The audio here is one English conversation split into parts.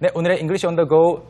네, 오늘의 English on the go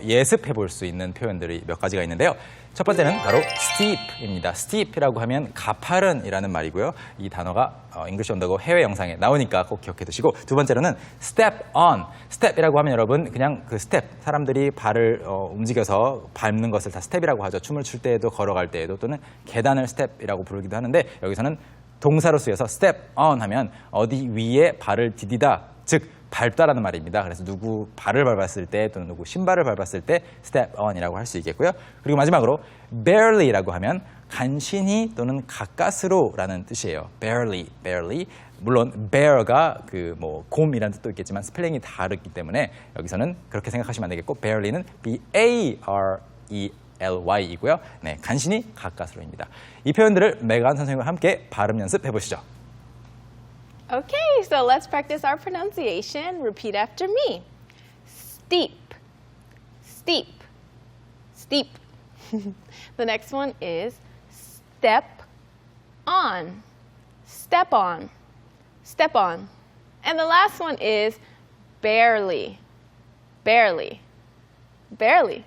예습해 볼 수 있는 표현들이 몇 가지가 있는데요. 첫 번째는 바로 steep입니다. steep이라고 하면 가파른이라는 말이고요. 이 단어가 English on the go 해외 영상에 나오니까 꼭 기억해 두시고, 두 번째로는 step on. step이라고 하면 여러분 그냥 그 step, 사람들이 발을 움직여서 밟는 것을 다 step이라고 하죠. 춤을 출 때에도 걸어갈 때에도 또는 계단을 step이라고 부르기도 하는데, 여기서는 동사로 쓰여서 step on 하면 어디 위에 발을 디디다, 즉 밟다라는 말입니다. 그래서 누구 발을 밟았을 때 또는 누구 신발을 밟았을 때 step on이라고 할 수 있겠고요. 그리고 마지막으로 barely라고 하면 간신히 또는 가까스로라는 뜻이에요. barely. 물론 bear가 그 곰이라는 뜻도 있겠지만 스펠링이 다르기 때문에 여기서는 그렇게 생각하시면 안 되겠고, barely는 B-A-R-E-L-Y이고요. 네, 간신히 가까스로입니다. 이 표현들을 메간 선생님과 함께 발음 연습해 보시죠. Okay, so let's practice our pronunciation. Repeat after me. Steep, steep, steep. The next one is step on, step on, step on. And the last one is barely, barely, barely.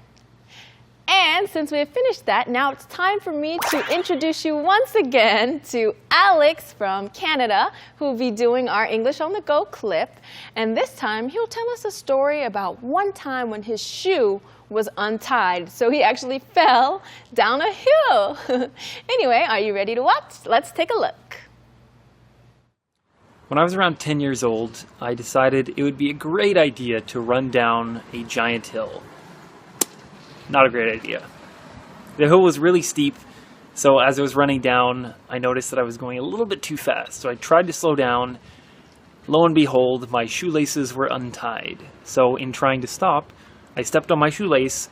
And since we have finished that, now it's time for me to introduce you once again to Alex from Canada, who will be doing our English on the Go clip. And this time, he'll tell us a story about one time when his shoe was untied. So he actually fell down a hill. Anyway, are you ready to watch? Let's take a look. When I was around 10 years old, I decided it would be a great idea to run down a giant hill. Not a great idea. The hill was really steep, so as I was running down, I noticed that I was going a little bit too fast. So I tried to slow down. Lo and behold, my shoelaces were untied. So in trying to stop, I stepped on my shoelace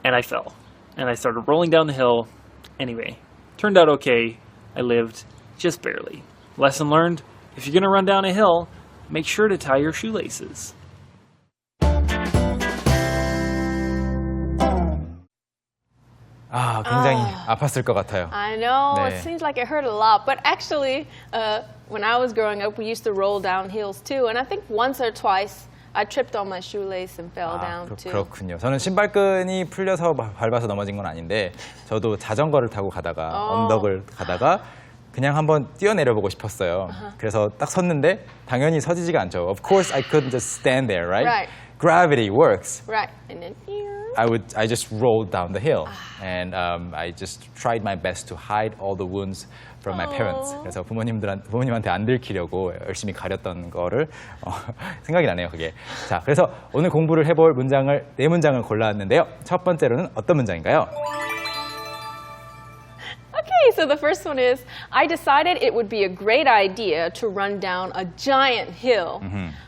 and I fell. And I started rolling down the hill. Anyway, turned out okay. I lived just barely. Lesson learned, if you're going to run down a hill, make sure to tie your shoelaces. 굉장히 아팠을 것 같아요. I know, 네. it seems like it hurt a lot, but actually, when I was growing up, we used to roll down hills too, and I think once or twice I tripped on my shoelace and fell down too. 그렇군요. 저는 신발끈이 풀려서 밟아서 넘어진 건 아닌데, 저도 자전거를 타고 가다가 언덕을 가다가 그냥 한번 뛰어내려 보고 싶었어요. 그래서 딱 섰는데 당연히 서지지가 않죠. Of course I couldn't just stand there, right? Right. Gravity works. Right, and then here. I just rolled down the hill, and I just tried my best to hide all the wounds from my parents. 그래서 부모님한테 안 들키려고 열심히 가렸던 거를 생각이 나네요, 그게. 자, 그래서 오늘 공부를 해볼 네 문장을 골라왔는데요. 첫 번째로는 어떤 문장인가요? Okay, so the first one is, I decided it would be a great idea to run down a giant hill.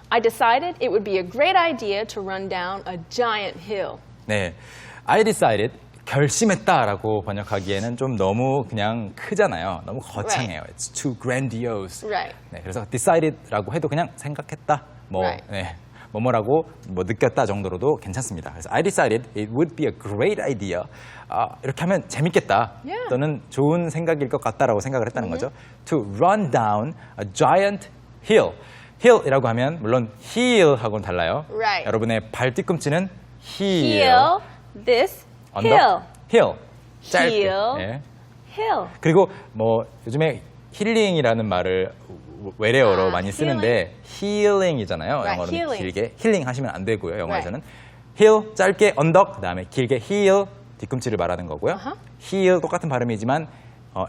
I decided it would be a great idea to run down a giant hill. 네, I decided, 결심했다라고 번역하기에는 좀 너무 그냥 크잖아요. 너무 거창해요. Right. It's too grandiose. Right. 네, 그래서 decided라고 해도 그냥 생각했다, Right. 네, 뭐뭐라고 느꼈다 정도로도 괜찮습니다. 그래서 I decided it would be a great idea. 이렇게 하면 재밌겠다, Yeah. 또는 좋은 생각일 것 같다라고 생각을 했다는 거죠. To run down a giant hill. hill이라고 하면 물론 heel하고는 달라요. Right. 여러분의 발 뒤꿈치는 Heel, this, hill. hill. 짧게. Heel. 네. Hill. 그리고 요즘에 힐링이라는 말을 외래어로 많이 healing. 쓰는데 healing이잖아요. Right, 영어로는 healing. 길게 힐링 하시면 안 되고요. 영어에서는 hill 짧게 언덕, 그다음에 길게 heel 뒤꿈치를 말하는 거고요. heal 똑같은 발음이지만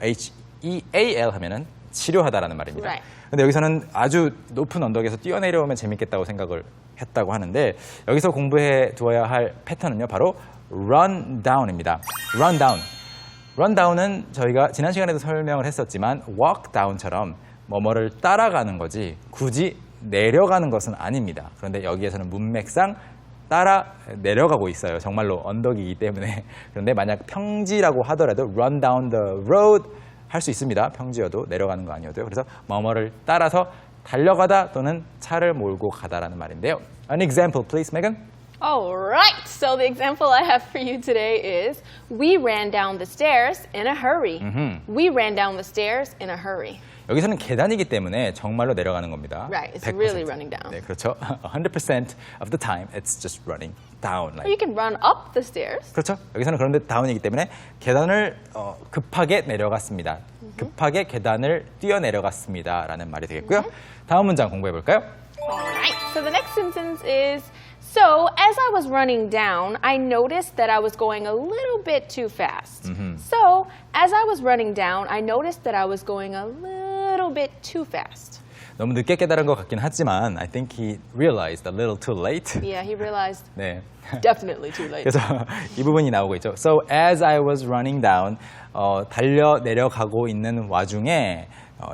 H-E-A-L 하면은 치료하다라는 말입니다. Right. 근데 여기서는 아주 높은 언덕에서 뛰어내려오면 재밌겠다고 생각을 했다고 하는데, 여기서 공부해 두어야 할 패턴은요, 바로 run down입니다. run down. run down은 저희가 지난 시간에도 설명을 했었지만 walk down처럼 뭐뭐를 따라가는 거지 굳이 내려가는 것은 아닙니다. 그런데 여기에서는 문맥상 따라 내려가고 있어요. 정말로 언덕이기 때문에. 그런데 만약 평지라고 하더라도 run down the road 할 수 있습니다. 평지여도 내려가는 거 아니어도요. 그래서 뭐뭐를 따라서 달려가다 또는 차를 몰고 가다라는 말인데요. An example, please, Megan. All right, so the example I have for you today is, we ran down the stairs in a hurry. We ran down the stairs in a hurry. 여기서는 계단이기 때문에 정말로 내려가는 겁니다. Right, it's 100%. really running down. 네, 그렇죠. 100% of the time it's just running down. Or you can run up the stairs. 그렇죠. 여기서는 그런데 다운이기 때문에 계단을 급하게 내려갔습니다. 급하게 계단을 뛰어내려갔습니다. 라는 말이 되겠고요. 다음 문장 공부해 볼까요? Alright, so the next sentence is, so as I was running down, I noticed that I was going a little bit too fast. So as I was running down, I noticed that I was going a little bit too fast. 너무 늦게 깨달은 것 같긴 하지만 I think he realized a little too late. Yeah, he realized 네. definitely too late. 그래서 이 부분이 나오고 있죠. So as I was running down, 달려 내려가고 있는 와중에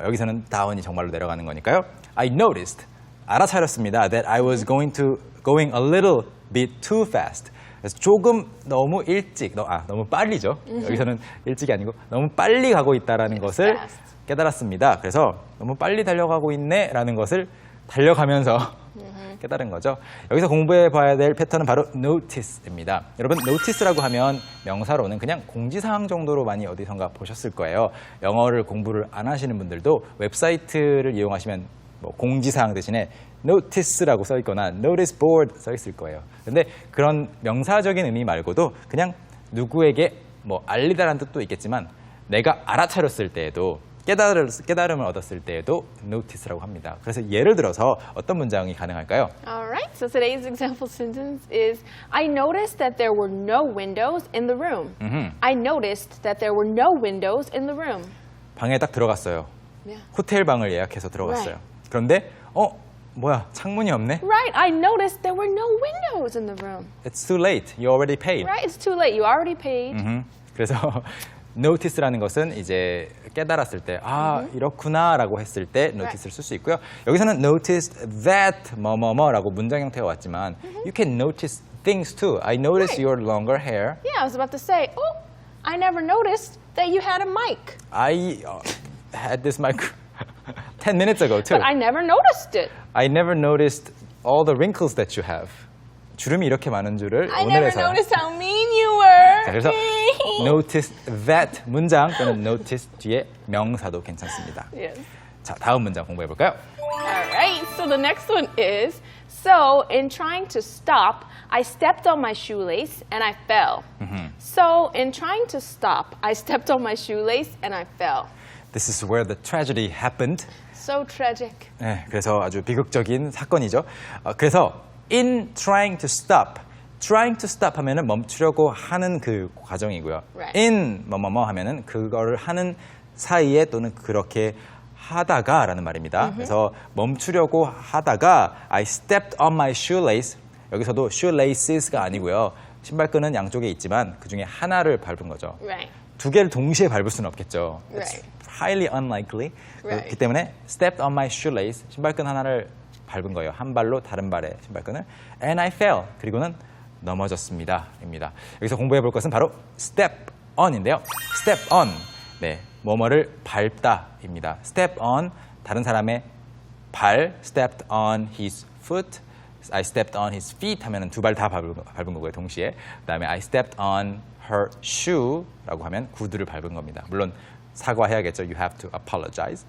여기서는 down이 정말로 내려가는 거니까요. I noticed, 알아차렸습니다. That I was going a little bit too fast. 그래서 조금 너무 일찍, 너무 빨리죠. 여기서는 일찍이 아니고 너무 빨리 가고 있다라는 것을 fast. 깨달았습니다. 그래서 너무 빨리 달려가고 있네라는 것을 달려가면서 깨달은 거죠. 여기서 공부해 봐야 될 패턴은 바로 notice입니다. 여러분, notice라고 하면 명사로는 그냥 공지사항 정도로 많이 어디선가 보셨을 거예요. 영어를 공부를 안 하시는 분들도 웹사이트를 이용하시면 뭐 공지사항 대신에 notice라고 써 있거나 notice board 써 있을 거예요. 근데 그런 명사적인 의미 말고도 누구에게 뭐 알리다라는 뜻도 있겠지만 내가 알아차렸을 때에도 깨달음을 얻었을 때에도 notice라고 합니다. 그래서 예를 들어서 어떤 문장이 가능할까요? Alright, so today's example sentence is, I noticed that there were no windows in the room. I noticed that there were no windows in the room. 방에 딱 들어갔어요. Yeah. 호텔 방을 예약해서 들어갔어요. Right. 그런데 뭐야, 창문이 없네? Right, I noticed there were no windows in the room. It's too late. You already paid. Right, it's too late. You already paid. 그래서 notice라는 것은 이제 깨달았을 때 이렇구나라고 했을 때 notice를 쓸 수 있고요. 여기서는 noticed that 뭐뭐뭐라고 문장 형태가 왔지만 you can notice things too. I noticed Right. your longer hair. Yeah, I was about to say, oh, I never noticed that you had a mic. I had this mic 10 minutes ago too. But I never noticed it. I never noticed all the wrinkles that you have. 주름이 이렇게 많은 줄을 I never 오늘에서야. noticed how mean you were. 자, 그래서 notice that 문장 또는 notice 뒤에 명사도 괜찮습니다. Yes. 자, 다음 문장 공부해 볼까요? All right, so the next one is, so in trying to stop, I stepped on my shoelace and I fell. So in trying to stop, I stepped on my shoelace and I fell. This is where the tragedy happened. So tragic. 네, 그래서 아주 비극적인 사건이죠. 그래서 in trying to stop 하면은 멈추려고 하는 그 과정이고요. Right. in 뭐뭐뭐 하면은 그거를 하는 사이에 또는 그렇게 하다가라는 말입니다. 그래서 멈추려고 하다가 I stepped on my shoelace. 여기서도 shoelaces가 아니고요. 신발끈은 양쪽에 있지만 그 중에 하나를 밟은 거죠. Right. 두 개를 동시에 밟을 수는 없겠죠. It's Right. highly unlikely. Right. 그렇기 때문에 stepped on my shoelace, 신발끈 하나를 밟은 거예요. 한 발로 다른 발의 신발끈을. And I fell. 그리고는 넘어졌습니다. 입니다. 여기서 공부해 볼 것은 바로 step on인데요. step on. 네, 뭐뭐를 밟다입니다. step on, 다른 사람의 발, stepped on his foot. I stepped on his feet 하면은 두 발 다 밟은 거고요, 동시에. 그다음에 I stepped on her shoe라고 하면 구두를 밟은 겁니다. 물론 사과해야겠죠. You have to apologize.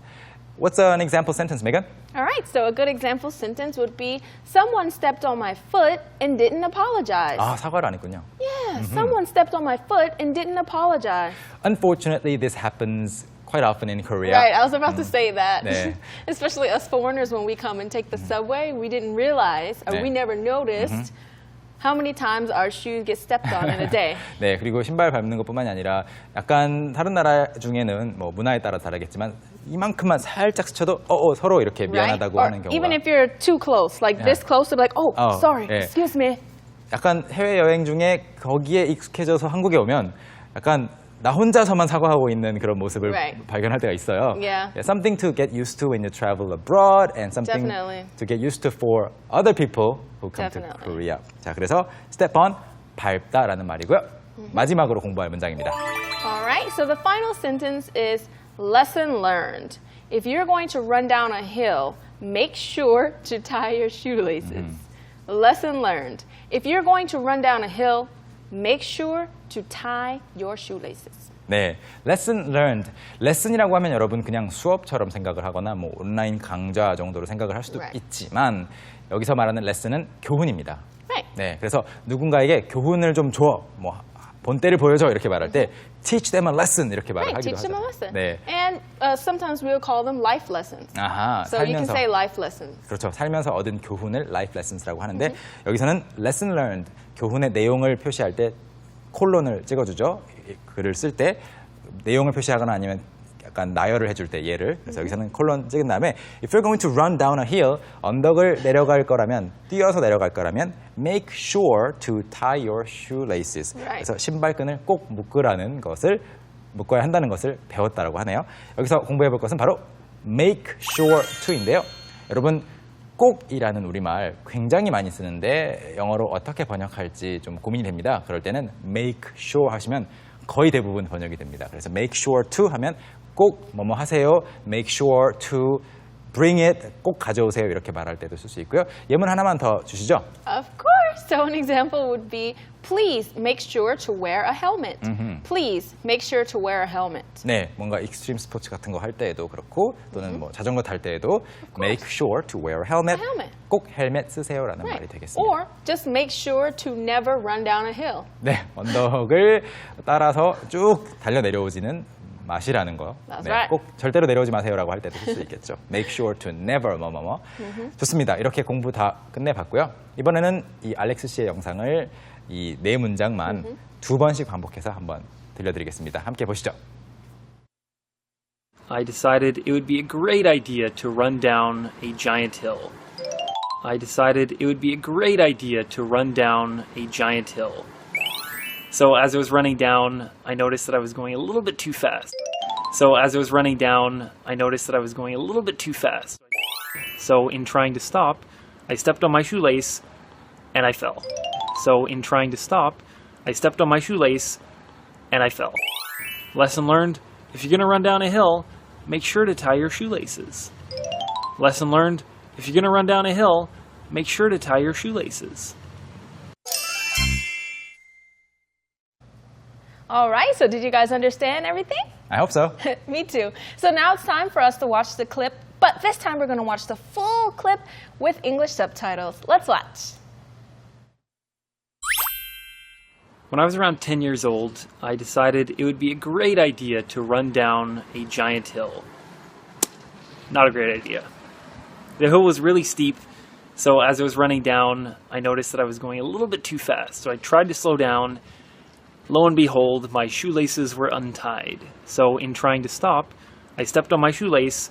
What's an example sentence, Megan? All right, so a good example sentence would be, someone stepped on my foot and didn't apologize. 아, 사과를 안 했군요. Yeah, someone stepped on my foot and didn't apologize. Unfortunately, this happens quite often in Korea. Right, I was about to say that. 네. Especially us foreigners, when we come and take the subway, we didn't realize, or 네. we never noticed, how many times our shoes get stepped on in a day. 네, 그리고 신발 밟는 것뿐만이 아니라 약간 다른 나라 중에는 뭐 문화에 따라 다르겠지만 이만큼만 살짝 스쳐도 서로 이렇게 미안하다고 Or 하는 경우가 even if you're too close, like this close, they're like, oh, Oh, sorry, 예. excuse me. 약간 해외 여행 중에 거기에 익숙해져서 한국에 오면 약간 나 혼자서만 사과하고 있는 그런 모습을 Right. 발견할 때가 있어요. Yeah. Something to get used to when you travel abroad and something Definitely. to get used to for other people who come to Definitely. Korea. 자, 그래서 step on, 밟다라는 말이고요. 마지막으로 공부할 문장입니다. All right, so the final sentence is lesson learned. If you're going to run down a hill, make sure to tie your shoelaces. Lesson learned. If you're going to run down a hill, make sure to tie your shoelaces. 네, lesson learned. lesson이라고 하면 여러분 그냥 수업처럼 생각을 하거나 뭐 온라인 강좌 정도로 생각을 할 수도 Right. 있지만 여기서 말하는 lesson은 교훈입니다. Right. 네, 그래서 누군가에게 교훈을 좀 줘, 뭐 본때를 보여줘 이렇게 말할 때 teach them a lesson 이렇게 말을 Right, 하기도 teach them a 하죠. lesson. 네, And sometimes we'll call them life lessons. 아하, So you can 살면서 say life lessons. 그렇죠. 살면서 얻은 교훈을 life lessons라고 하는데 여기서는 lesson learned 교훈의 내용을 표시할 때 콜론을 찍어주죠. 글을 쓸 때 내용을 표시하거나 아니면 약간 나열을 해줄 때 얘를 그래서 여기서는 콜론 찍은 다음에 if you're going to run down a hill 언덕을 내려갈 거라면 뛰어서 내려갈 거라면 make sure to tie your shoelaces Right. 그래서 신발끈을 꼭 묶으라는 것을 묶어야 한다는 것을 배웠다라고 하네요. 여기서 공부해 볼 것은 바로 make sure to인데요. 여러분 꼭이라는 우리말 굉장히 많이 쓰는데 영어로 어떻게 번역할지 좀 고민이 됩니다. 그럴 때는 make sure 하시면 거의 대부분 번역이 됩니다. 그래서 make sure to 하면 꼭 뭐뭐 하세요. make sure to bring it 꼭 가져오세요. 이렇게 말할 때도 쓸 수 있고요. 예문 하나만 더 주시죠. Of course. So an example would be, please make sure to wear a helmet. Please make sure to wear a helmet. 네, 뭔가 익스트림 스포츠 같은 거 할 때에도 그렇고 또는 뭐 자전거 탈 때에도 make sure to wear a helmet. A helmet. 꼭 헬멧 쓰세요라는 말이 Right. 되겠습니다. Or just make sure to never run down a hill. 네, 언덕을 따라서 쭉 달려 내려오지는 마시라는 거. That's 네, right. 꼭 절대로 내려오지 마세요라고 할 때도 쓸 수 있겠죠. Make sure to never 뭐뭐뭐. 좋습니다. 이렇게 공부 다 끝내봤고요. 이번에는 이 알렉스 씨의 영상을 이 네 문장만 두 번씩 반복해서 한번 들려드리겠습니다. 함께 보시죠. I decided it would be a great idea to run down a giant hill. I decided it would be a great idea to run down a giant hill. So as I was running down, I noticed that I was going a little bit too fast. So in trying to stop, I stepped on my shoelace and I fell. Lesson learned, if you're going to run down a hill, make sure to tie your shoelaces. Lesson learned, if you're going to run down a hill, make sure to tie your shoelaces. All right, so did you guys understand everything? I hope so. Me too. So now it's time for us to watch the clip, but this time we're going to watch the full clip with English subtitles. Let's watch. When I was around 10 years old, I decided it would be a great idea to run down a giant hill. Not a great idea. The hill was really steep, so as I was running down, I noticed that I was going a little bit too fast. So I tried to slow down. Lo and behold, my shoelaces were untied. So in trying to stop, I stepped on my shoelace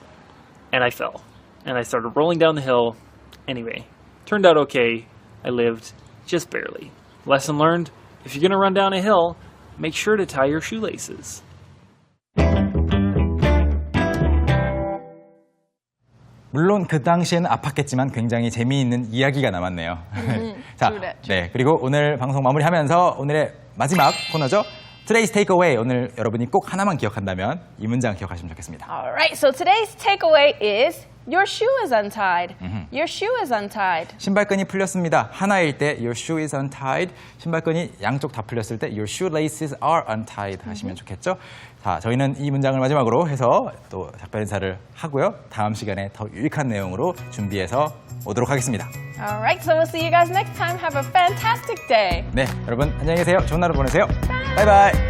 and I fell. And I started rolling down the hill. Anyway, turned out okay. I lived just barely. Lesson learned, if you're going to run down a hill, make sure to tie your shoelaces. 물론 그 당시에는 아팠겠지만 굉장히 재미있는 이야기가 남았네요. 자, true that, 네, 그리고 오늘 방송 마무리하면서 오늘의 마지막 코너죠. Today's Takeaway. 오늘 여러분이 꼭 하나만 기억한다면 이 문장 기억하시면 좋겠습니다. All right, so today's takeaway is your shoe is untied. Your shoe is untied. 신발끈이 풀렸습니다. 하나일 때 your shoe is untied. 신발끈이 양쪽 다 풀렸을 때 your shoelaces are untied 하시면 좋겠죠. 자, 저희는 이 문장을 마지막으로 해서 또 작별 인사를 하고요. 다음 시간에 더 유익한 내용으로 준비해서 오도록 하겠습니다. All right, so we'll see you guys next time. Have a fantastic day. 네, 여러분 안녕히 계세요. 좋은 하루 보내세요. 바이바이.